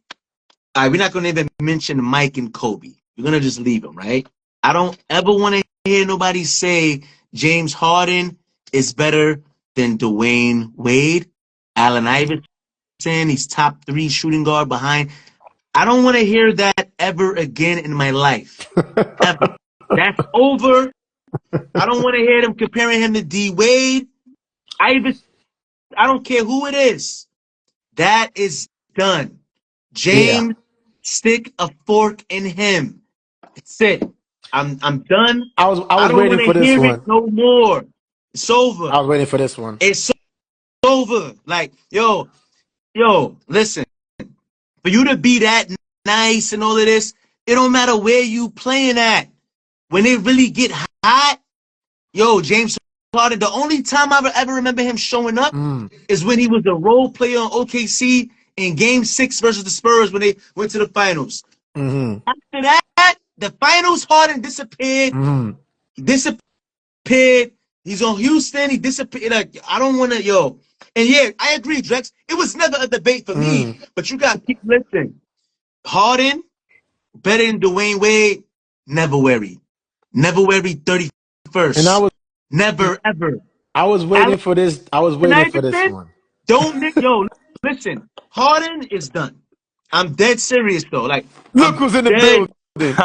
All right, we're not going to even mention Mike and Kobe. We're going to just leave them, right? I don't ever want to hear nobody say James Harden is better than Dwayne Wade, Allen Iverson. He's top 3 shooting guard behind. I don't want to hear that ever again in my life. Ever. That's over. I don't want to hear them comparing him to D Wade. I don't care who it is. That is done. Yeah. James, stick a fork in him. That's it. I'm done. I was don't waiting want for to this hear it one. no more. It's over. I was waiting for this one. It's over. Like, yo, listen. For you to be that nice and all of this, it don't matter where you playing at. When they really get hot, yo, James Harden, the only time I ever remember him showing up Mm, is when he was a role player on OKC in Game 6 versus the Spurs when they went to the finals. mm-hmm, After that, the finals, Harden disappeared. mm-hmm, He disappeared. He's on Houston. He disappeared. Like, I don't want to, yo. And yeah, I agree, Drex. It was never a debate for me, mm. but you got to keep listening. Harden, better than Dwayne Wade, never worry. Never worry And 31st. Never, ever. I was waiting Allen for this. I was waiting for this Iverson, one. yo, listen. Harden is done. I'm dead serious, though. Like, Look I'm who's in the dead. building.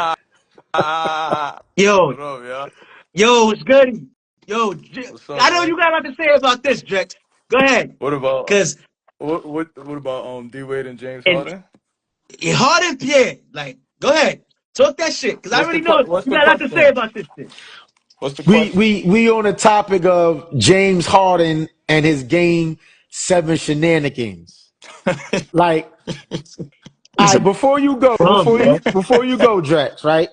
Yo, What up, y'all? yo, it's good. Yo, What's up, I know man? you got a lot to say about this, Drex. Go ahead. What about Because what about D Wade and James and Harden? Harden, Pierre, like, go ahead. Talk that shit. Because I already know What's you the got a lot to say question? about this shit. What's the We question? we we on the topic of James Harden and his game 7 shenanigans. Like, all He's right, a bum, bro. before you go, Drex, right?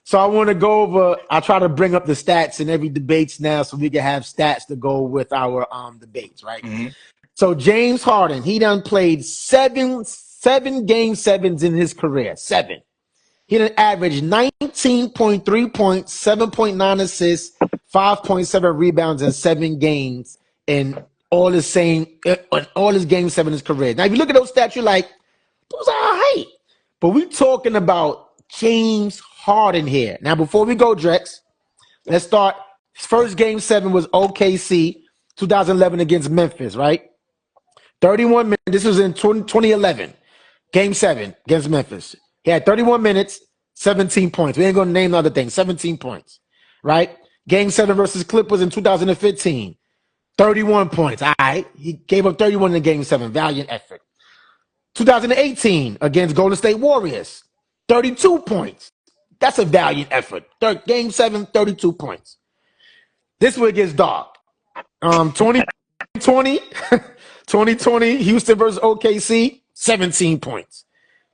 So I want to go over. I try to bring up the stats in every debates now, so we can have stats to go with our debates, right? Hmm. So James Harden, he done played seven game 7s in his career. Seven. He done averaged 19.3 points, 7.9 assists, 5.7 rebounds in 7 games, and all his game 7 in his career. Now, if you look at those stats, you're like, those are all right. But we talking about James Harden here. Now, before we go, Drex, let's start. His first game 7 was OKC 2011 against Memphis, right? 31 minutes. This was in 2011. Game 7 against Memphis. He had 31 minutes, 17 points. We ain't going to name other things. 17 points, right? Game 7 versus Clippers in 2015. 31 points. All right. He gave up 31 in game 7. Valiant effort. 2018 against Golden State Warriors. 32 points. That's a valiant effort. Game 7, 32 points. This way it gets dark. 2020, 2020, Houston versus OKC, 17 points.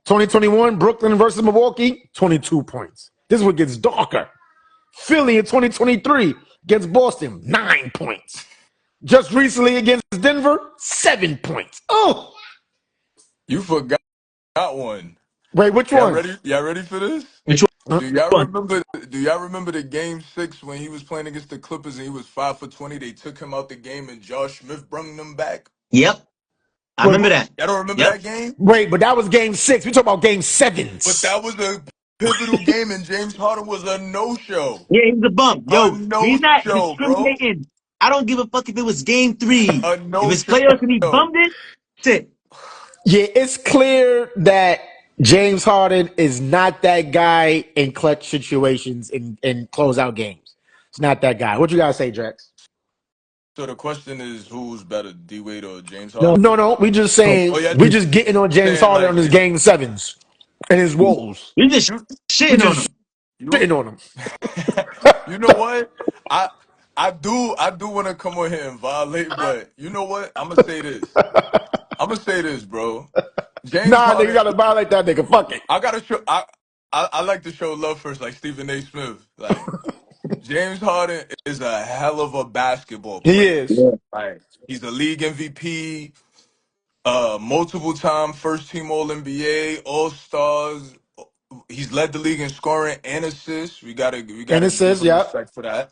2021, Brooklyn versus Milwaukee, 22 points. This is what gets darker. Philly in 2023 against Boston, 9 points. Just recently against Denver, 7 points. Oh, You forgot one. wait, which Y'all one? ready? Y'all ready for this? Which Huh? Do y'all one? remember? Do y'all remember the game 6 when he was playing against the Clippers and he was 5 for 20? They took him out the game and Josh Smith brought them back. Yep. I Wait, remember that. Y'all don't remember Yep. that game? wait, but that was game 6. We talk about game But sevens. that was a pivotal game, and James Harden was a no-show. Yeah, he's a bum. A Yo, he's not no-show, bro. discriminating. I don't give a fuck if it was game 3. A If it's no-show. playoffs and he bummed it, shit. Yeah, it's clear that James Harden is not that guy in clutch situations in closeout games. It's not that guy. What you gotta say, Drex? So the question is, who's better, D Wade or James No, Harden? no, no. We just Oh, saying Oh yeah, we just getting on James saying Harden like on his game 7s and his woes. you just you, We shitting on just him. you, shitting on him. you know what? I I do want to come on here and violate, but you know what? I'm gonna say this. I'm gonna say this, bro. James Nah, nigga, you Harden. gotta violate that nigga. Fuck it. I gotta show. I like to show love first, like Stephen A. Smith. Like James Harden is a hell of a basketball He player. is. Yeah. Like he's a league MVP. Multiple time first team All NBA, All Stars. He's led the league in scoring and assists. We And gotta it give says, him yep. respect for that.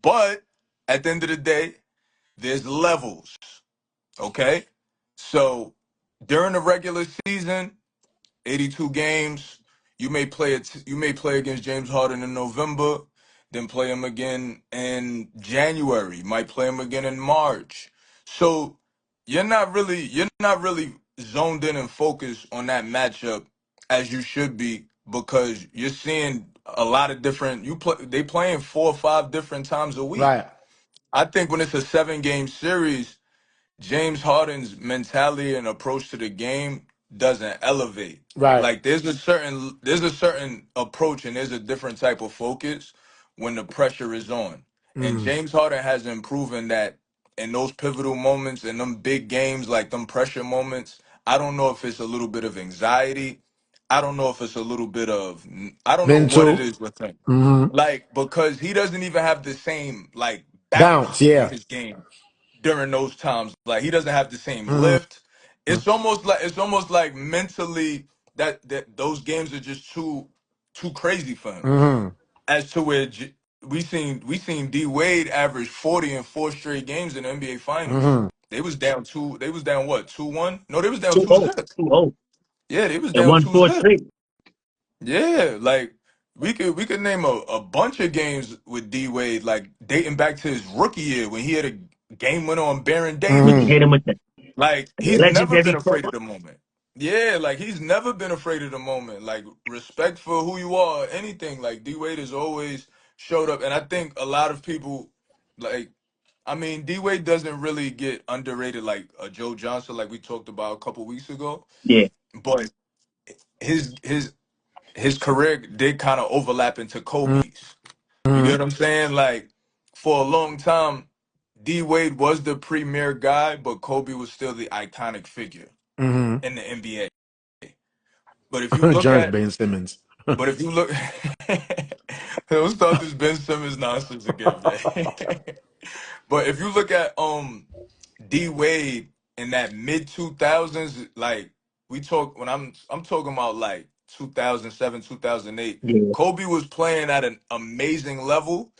But at the end of the day, there's levels. Okay, so during the regular season, 82 games. You may play against James Harden in November, then play him again in January. Might play him again in March. So you're not really zoned in and focused on that matchup as you should be because you're seeing a lot of different they playing 4 or 5 different times a week. Right. I think when it's a 7 game series, James Harden's mentality and approach to the game doesn't elevate. Right. Like there's a certain approach and there's a different type of focus when the pressure is on. And Mm. James Harden hasn't proven that in those pivotal moments in them big games like them pressure moments, I don't know if it's a little bit of anxiety. I don't know if it's a little bit of I don't know what it Mental. is with him. Mm-hmm. Like because he doesn't even have the same like Bounce, bounce in yeah. his game during those times. Like he doesn't have the same Mm-hmm. lift. It's almost like mentally that those games are just too crazy for him. Mm-hmm. As to where we seen D Wade average 40 in four straight games in the NBA Finals. Mm-hmm. They was down two. They was down what 2-1? No, they was down 2-0. 2-0. 2-0. Yeah, they was And down won two four zip. straight. Yeah, like we could name a bunch of games with D Wade, like dating back to his rookie year when he had a game winner on Baron We can Mm-hmm. Davis. hit him with the Like he's never been legendary afraid cross. of the moment. Yeah, like he's never been afraid of the moment. Like respect for who you are, or anything. Like D Wade has always showed up, and I think a lot of people, like, I mean, D Wade doesn't really get underrated like a Joe Johnson, like we talked about a couple weeks ago. Yeah, But his his his career did kind of overlap into Kobe's. You get Mm-hmm. what I'm saying? Like for a long time, D Wade was the premier guy, but Kobe was still the iconic figure Mm-hmm. in the NBA. But if you look John's at, Ben Simmons. but if you look, don't start this Ben Simmons nonsense again, man. But if you look at D Wade in that mid 2000s, like we talk when I'm talking about like 2007, 2008, yeah. Kobe was playing at an amazing level,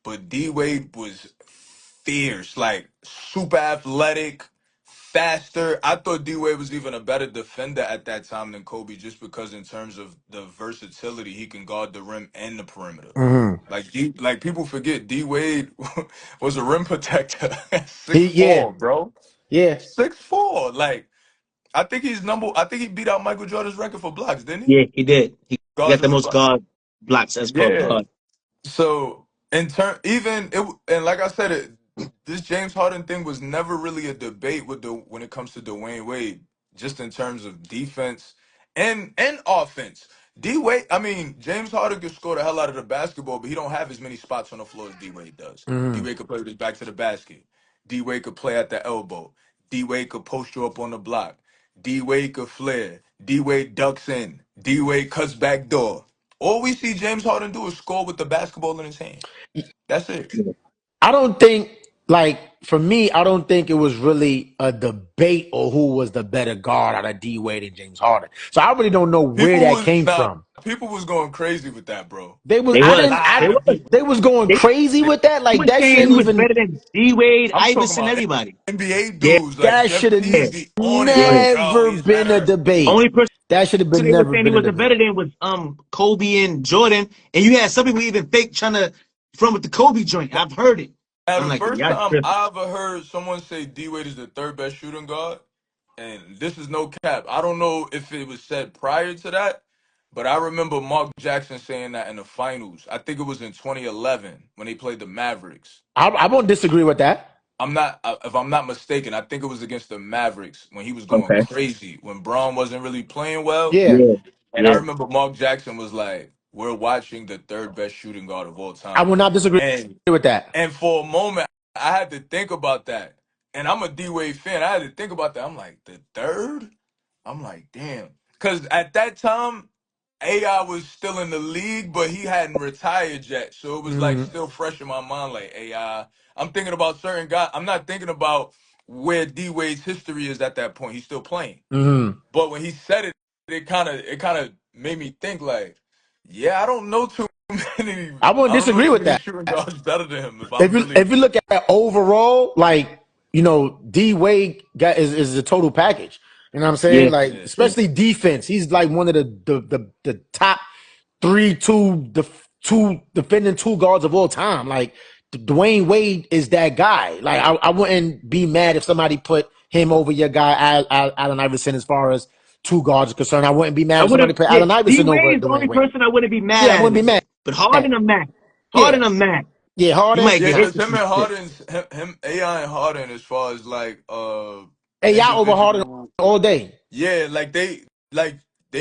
but D Wade was fierce, like super athletic, faster. I thought D Wade was even a better defender at that time than Kobe, just because in terms of the versatility, he can guard the rim and the perimeter. Mm-hmm. Like people forget D Wade was a rim protector, six Yeah, four, bro, yeah, 6'4". Like I think he beat out Michael Jordan's record for blocks, didn't he? Yeah, he did. He got Guards the in the most block. guard blocks as per Yeah. guard. So in turn, even it, and like I said, this James Harden thing was never really a debate with the when it comes to Dwayne Wade, just in terms of defense and offense. D Wade, I mean, James Harden can score the hell out of the basketball, but he don't have as many spots on the floor as D Wade does. D Mm-hmm. Wade could play with his back to the basket. D Wade could play at the elbow. D Wade could post you up on the block. D Wade could flare. D Wade ducks in. D Wade cuts back door. All we see James Harden do is score with the basketball in his hand. That's it. Yeah. I don't think, like, for me, I don't think it was really a debate or who was the better guard out of D Wade and James Harden. So I really don't know where People that was came now from. people was going crazy with that, bro. They was They I A was. didn't They lot I of was. they people. was going They, crazy They, with that. he Like was that saying shouldn't he was even better than D Wade, I'm talking Iverson, about everybody. NBA yeah, dudes like that Jeff should have Yeah, Teague on it. yeah. Like, oh, never he's been a better. debate. Only person That should have been they were never saying he been a was a better debate. than was Kobe and Jordan, and you had some people even fake trying to from with the Kobe joint. I've heard it. Now, I'm the like, first y'all time tripping. I ever heard someone say D Wade is the third best shooting guard, and this is no cap. I don't know if it was said prior to that, but I remember Mark Jackson saying that in the finals. I think it was in 2011 when they played the Mavericks. I won't disagree with that. If I'm not mistaken, I think it was against the Mavericks when he was going Okay. crazy when Braun wasn't really playing well. Yeah, Yeah. And I Yeah. remember Mark Jackson was like, "We're watching the third best shooting guard of all I time," will not disagree and with that. and for a moment, I had to think about that. And I'm a D Wade fan. I had to think about that. I'm like, the third? I'm like, damn. Because at that time, AI was still in the league, but he hadn't retired yet. So it was like Mm-hmm. still fresh in my mind, like AI. I'm thinking about certain guys. I'm not thinking about where D Wade's history is at that point. He's still playing. Mm-hmm. But when he said it, it kind of made me think like, yeah, I don't know too many. I won't I don't know disagree too with many that. shooting guards better than him. If If I'm you really if you look at overall, like D Wade got is a total package. You know what I'm saying? Yeah. Like yeah. Yeah. especially defense, he's like one of the top two defending two guards of all time. Like Dwayne Wade is that guy. Like I wouldn't be mad if somebody put him over your guy Allen Iverson as far as two guards are concerned. I wouldn't be I mad if would somebody have. put Yeah. Allen D Iverson over Wade is the Dwayne only Wade. person I wouldn't be mad Yeah, I at wouldn't be with mad. it. But Harden, I'm mad. Yeah, Harden, I'm mad. yeah, You Harden. might Yeah, get hit because with him some and shit. AI and Harden, as far as like AI over Harden individual, all day. yeah, like they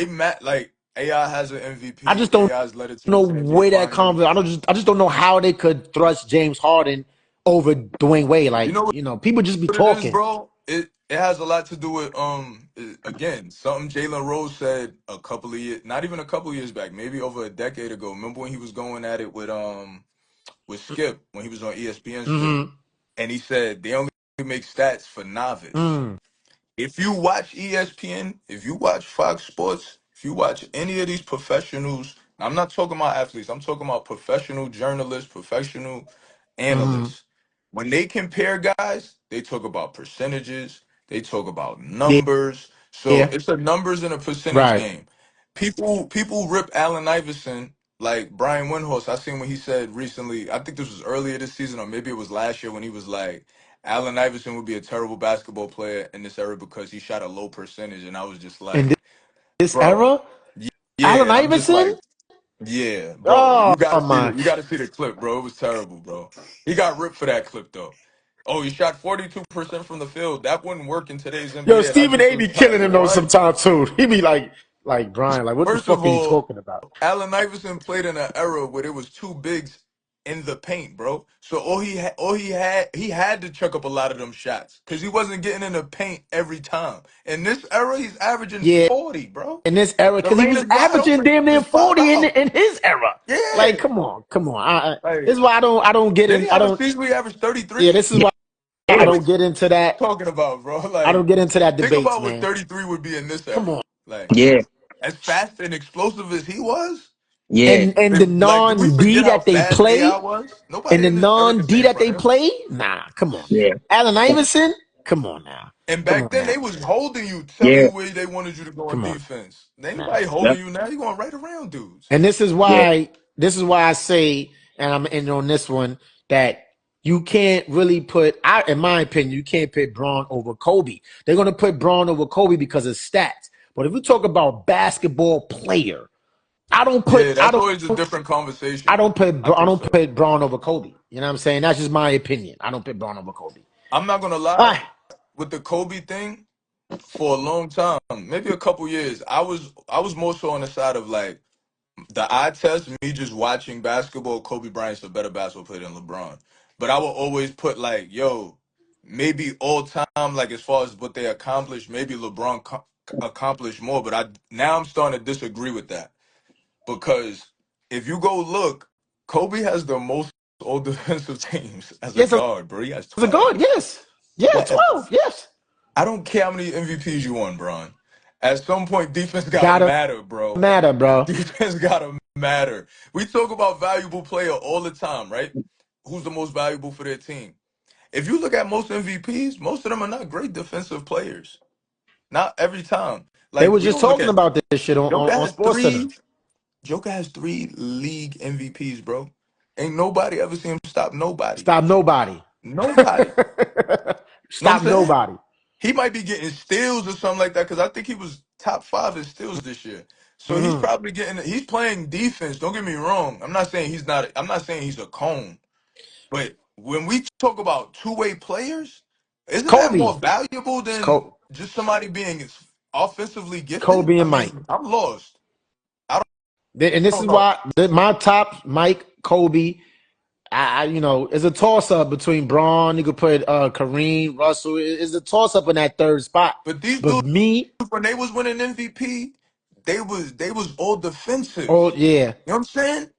met like AI has an I MVP. just don't AI's led it to know the NBA where that comes. Finals. I just don't know how they could thrust James Harden over Dwayne Wade. You Like know people just be what it is, talking. bro? It has a lot to do with again something Jalen Rose said a couple of years, not even a couple of years back, maybe over a decade ago. Remember when he was going at it with with Skip when he was on ESPN's show, Mm-hmm. and he said they only make stats for novice. Mm. If you watch ESPN, if you watch Fox Sports, if you watch any of these professionals, I'm not talking about athletes, I'm talking about professional journalists, professional Mm-hmm. analysts. When they compare guys, they talk about percentages, they talk about Yeah. numbers. So Yeah. it's a numbers and a percentage Right. game. People rip Allen Iverson like Brian Windhorst. I seen what he said recently. I think this was earlier this season, or maybe it was last year when he was like, Allen Iverson would be a terrible basketball player in this era because he shot a low percentage, and I was just In like, this bro, era, yeah, Allen and I'm just like, Iverson. yeah, bro, Oh my. you gotta see the clip, bro. It was terrible, bro. He got ripped for that clip though. Oh, he shot 42% from the field. That wouldn't work in today's Yo, NBA, and I Stephen just A. was be like, killing him though what? sometimes too. He be like Brian, like what the First of fuck are you all, talking about? Allen Iverson played in an era where there was two bigs in the paint, bro. So he had to chuck up a lot of them shots because he wasn't getting in the paint every time. In this era, he's averaging Yeah, 40, bro. in this era, The because he lane was is wide averaging open. damn near Just pop 40 out. in his era. Like, Yeah. come on. This Like, is why I don't get did in. he I have a don't. season where he averaged Yeah, 33? this is why I What don't you get into that. talking about, bro? I don't Like, get into that think debates, about what man. 33 would be in this Come era. on. Like, Yeah, as fast and explosive as he was. yeah, And the Like, did we non D forget how that they fast AI play, was? and Nobody the in this era non can D say it that for they him. play, nah, come on, man. yeah, Allen Iverson, come on now, And come back on then, now, they was holding you, telling yeah. you where they wanted you to go on come on defense. Ain't now. nobody holding Yep. you now. You going right around dudes. And this is Yeah, why I say, and I'm in on this one, that you can't really in my opinion, you can't put Braun over Kobe. They're gonna put Braun over Kobe because of stats. But if we talk about basketball player, I don't put Yeah, I that's don't always a different I conversation. don't put I I think don't so. put Braun over Kobe. You know what I'm saying? That's just my opinion. I don't put Braun over Kobe. I'm not gonna All lie. right. With the Kobe thing, for a long time, maybe a couple years, I was more so on the side of like the eye test. Me just watching basketball, Kobe Bryant's a better basketball player than LeBron. But I will always put like, yo, maybe all time, like as far as what they accomplished, maybe LeBron accomplished more. But I'm starting to disagree with that because if you go look, Kobe has the most all defensive teams as a Yes, as guard, bro. He has a guard, 12. yes. Yeah, Yes. 12, yes. I don't care how many MVPs you won, Bron. At some point, defense gotta Gotta matter, bro. matter, bro. Defense gotta matter. We talk about valuable player all the time, right? Who's the most valuable for their team? If you look at most MVPs, most of them are not great defensive players. Not every time. They Like were we just don't look talking at about this shit Joker on has Sports Center. three. Joker has three league MVPs, bro. Ain't nobody ever seen him stop nobody. Stop nobody. Nobody. Know what I'm Stop saying? nobody. He might be getting steals or something like that because I think he was top five in steals this year. So he's Hmm. probably he's playing defense. Don't get me wrong. I'm not saying he's a cone. But when we talk about two-way players, isn't that more Kobe. valuable It's than just somebody being offensively gifted? Kobe I and Mike. mean, I'm lost. I And this don't is know. why my top, Mike, Kobe, it's a toss up between Braun. You could put Kareem, Russell. It's a toss up in that third spot. But these But dudes, me, when they was winning MVP, they was all defensive. oh yeah, You know what I'm saying?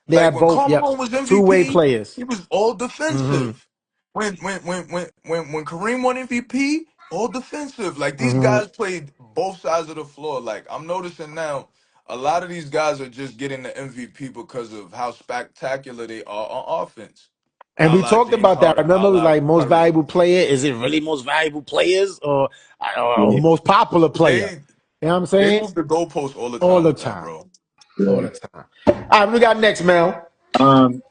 they Like have when both. Karl Yep, Malone was two-way MVP, players. he was all Hmm. defensive. When Kareem won MVP, all defensive. Like these Hmm. guys played both sides of the floor. Like I'm noticing now, a lot of these guys are just getting the MVP because of how spectacular they are on offense. And A we la talked James about that. Harden, a Remember, it was la like most Curry. valuable player. Is it really most valuable players or yeah, most popular player? They You know what I'm they saying? move the goalposts all the All time the with that, time. bro. All yeah. the time. All right, we got next, Mel. Um.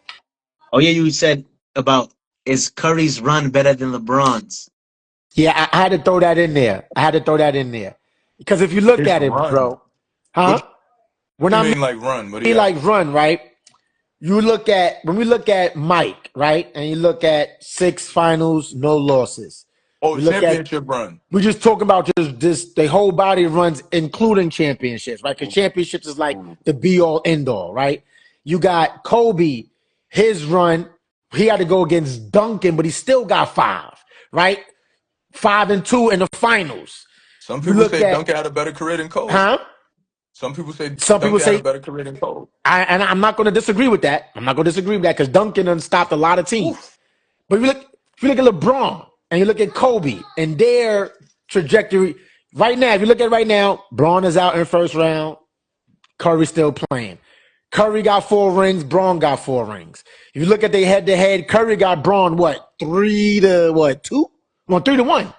Oh yeah, you said about is Curry's run better than LeBron's? Yeah, I had to throw that in there. I had to throw that in there. Because if you look His at it, run. bro, huh? What When do you I mean like run? What do mean you like asking? run, right? When we look at Mike, right? And you look at 6 finals, no losses. Oh, We look at championship run. we just talk about just this the whole body runs, including championships, right? Because championships is like the be all end all, right? You got Kobe, his run, he had to go against Duncan, but he still got 5, right? 5-2 in the finals. Some You people look say at Duncan had a better career than Kobe. huh? Some people say Some people Duncan had a say, better career than Kobe. and I'm not going to disagree with that. I'm not going to disagree with that because Duncan done stopped a lot of teams. Oof. But if you look at LeBron and you look at Kobe and their trajectory right now, if you look at it right now, Braun is out in the first round. Curry's still playing. Curry got 4 rings. Braun got 4 rings. If you look at their head-to-head, Curry got Braun, 3 to 2? Well, 3 to 1.